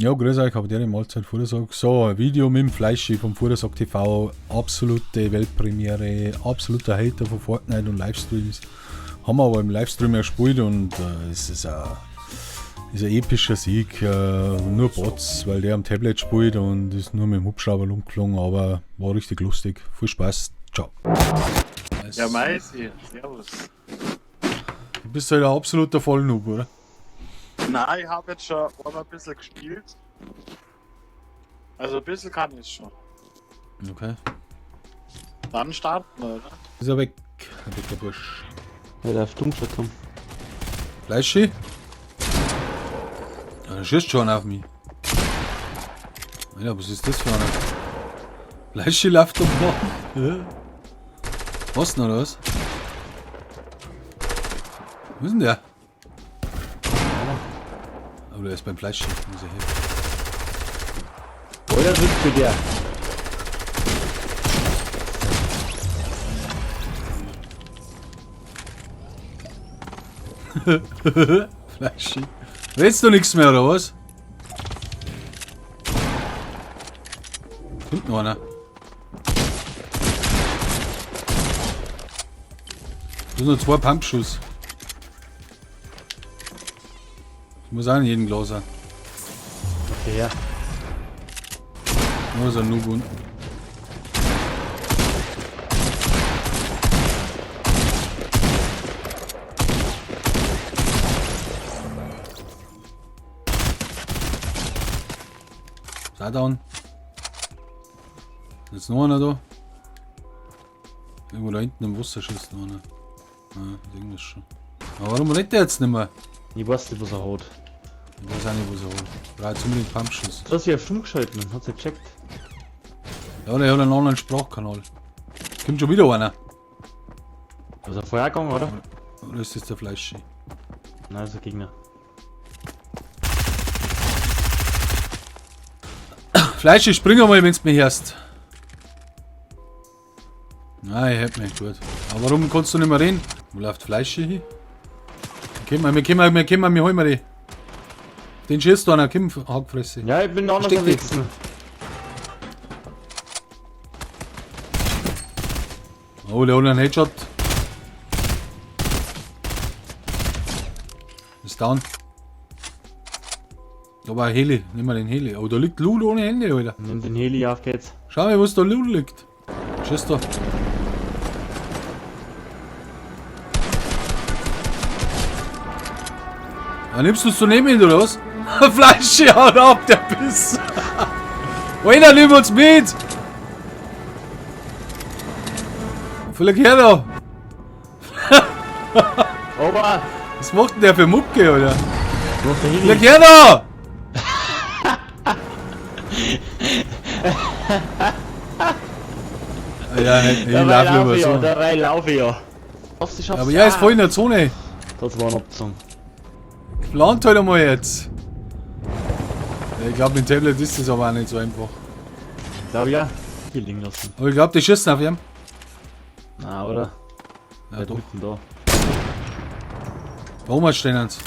Ja, grüß euch, habe die Mahlzeit Fuhrsack. So, ein Video mit dem Fleischi vom Fuhrsack TV. Absolute Weltpremiere, absoluter Hater von Fortnite und Livestreams. Haben wir aber im Livestream ja gespielt und es ist ein epischer Sieg. Nur Bots, weil der am Tablet spielt und ist nur mit dem Hubschrauber umgelungen, aber war richtig lustig. Viel Spaß, ciao. Ja, Meisi, servus. Du bist halt ein absoluter Vollnoob, oder? Nein, ich habe jetzt schon ein bisschen gespielt. Also ein bisschen kann ich schon. Okay. Dann starten wir, oder? Ist er weg, der Bursch. Ja, der Stumm schon kommen. Fleischi? Ja, der schießt schon auf mich. Alter, was ist das für einer? Fleischi läuft doch noch. Ja. Was denn, oder was? Wo ist denn der? Aber der ist beim Fleischi, muss ich helfen. Oder sitzt für der? Fleischi. Willst du nichts mehr, oder was? Kommt noch einer. Da sind noch 2 Pumpschuss. Ich muss auch in jedem Glas sein. Okay, ja. Nur so ein Noob unten. Ist auch down. Jetzt noch einer da. Irgendwo da hinten im Wasser schießt noch einer. Ja, irgendwas schon. Aber warum rennt der jetzt nicht mehr? Ich weiß nicht, was er hat. Ich weiß auch nicht, was er holt. Braucht unbedingt Pumpschuss. Du hast ja auf Stumm geschalten, hat's ja gecheckt. Ja, der hat einen anderen Sprachkanal. Kommt schon wieder einer. Also er vorher gegangen, oder? Oder ist das der Fleischi? Nein, das ist der Gegner. Fleischi, spring mal, wenn's mir hörst. Nein, ich hab mich gut. Aber warum kannst du nicht mehr reden? Wo läuft Fleischi hin? Wir holen wir die. Den schießt du einer, komm, Hackfresse. Ja, ich bin da noch Steck unterwegs. Oh, der hat einen Headshot. Ist down. Aber ein Heli, nimm mal den Heli. Oh, da liegt Lulu ohne Hände, Alter. Nimm den Heli, auf geht's. Schau mal, was da Lulu liegt. Schießt da. Ja, nimmst du es so neben ihn, oder was? Fleischi haut ab, der Biss. Alter, nimm uns mit. Vielleicht her da. Ober! Was macht denn der für Mucke, oder? Wo ist der Heli? Vielleicht her da. Ja, ich Dabei laufe laufe lieber ich ja, so. dabei laufe ich ja. Hast du Aber ja, ist voll in der Zone. Das war ein Abzug. Plant halt einmal jetzt. Ja, ich glaube, mit dem Tablet ist das aber auch nicht so einfach. Glaub ich ja. Hier liegen lassen. Aber ich glaube, die schießen auf ihn. Na, oder? Ja, Der doch. drückt ihn da. Warum stehen sie?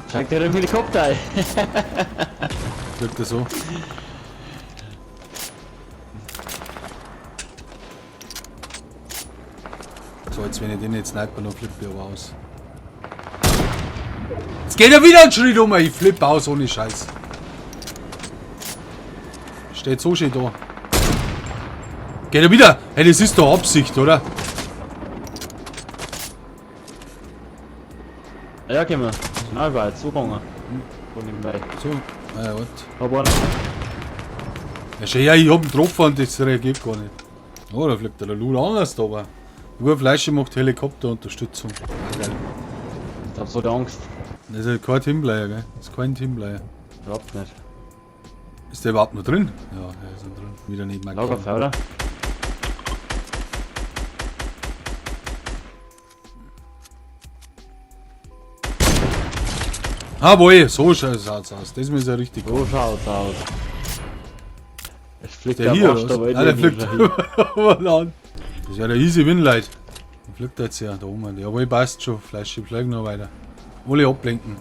Steigt der im Helikopter ein. Wirkt das so. So, jetzt wenn ich den jetzt sniper, dann flippe ich aber aus. Jetzt geht er wieder einen Schritt um, ich flippe aus ohne Scheiß. Steht so schön da. Geht er wieder? Hey, das ist doch Absicht, oder? Ja, gehen wir. Na, ich war jetzt so gegangen. Von nebenbei. So, ja, warte. Hab einen. Ja, schau her, ich hab ihn getroffen und das reagiert gar nicht. Oh, da fliegt der Lulu anders da, aber. Nur Fleischi macht Helikopterunterstützung. Geil. Ich hab so die Angst. Das ist kein Teamplayer, gell? Das ist kein Teamplayer. Überhaupt nicht. Ist der überhaupt noch drin? Ja, der ist noch drin. Wieder neben meinem Lagerfeuer, oder? Ah, boy, so schaut's aus. Das ist ja richtig. So schaut's aus. Es fliegt Der ja hier, fast, oder? aber ich Ah, der denk, fliegt. ist er hier. Das ist ja der easy Win, Leute. Der fliegt jetzt ja da oben. Jawohl, passt schon. Fleisch, ich fliege noch weiter. Alle ablenken.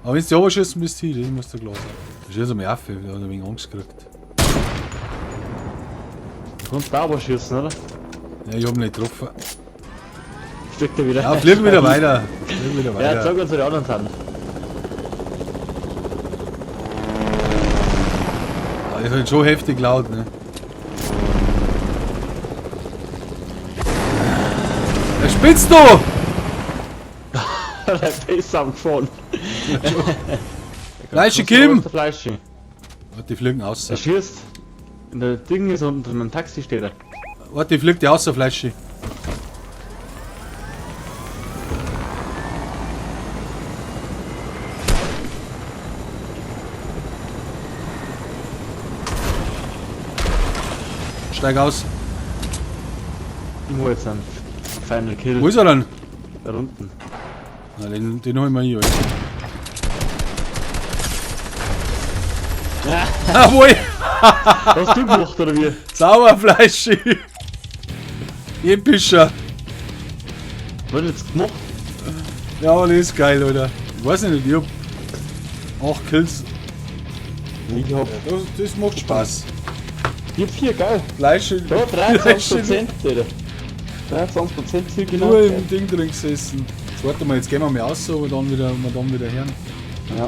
Aber wenn du die runterschießen bist, hier, das muss der klar sein. Das ist ja so mein Affe, der hat ein wenig Angst gekriegt. Du kannst da aber schießen, oder? Ja, ich hab ihn nicht getroffen. Steckt er wieder. Ja, flieg wieder weiter. Flieg wieder Ja, weiter. sag uns, wo die anderen sind. Das ist halt schon heftig laut, ne? Was spinnst du? Der ist am gefahren. Fleischi Kim! Fleischi. Warte, die fliegen aus. Er schießt. In der Ding ist unter einem Taxi steht er. Warte, die fliegt die aus, Fleischi. Steig aus. Ich hol jetzt einen Final Kill. Wo ist er denn? Da unten. Na, den hol ich mal hier. Jawohl! Hast du gemacht oder wie? Sauerfleischi! Epischer! Was jetzt gemacht? Ja, das ist geil, Alter. Ich weiß nicht, ich hab 8 Kills. Ich hab. Das macht Spaß. Ich hab 4, geil. Fleischi. Ja, 23%, Alter. 23% Ziel genau. Nur im Ding drin gesessen. Jetzt warte mal, jetzt gehen wir mal raus, aber dann wieder her. Ja.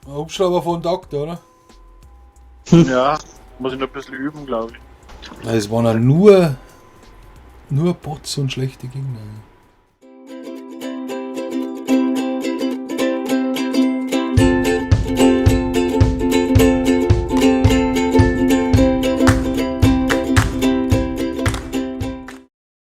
Ein Hubschrauber von Takt, oder? Ja, muss ich noch ein bisschen üben, glaube ich. Es waren ja nur Bots und schlechte Gegner.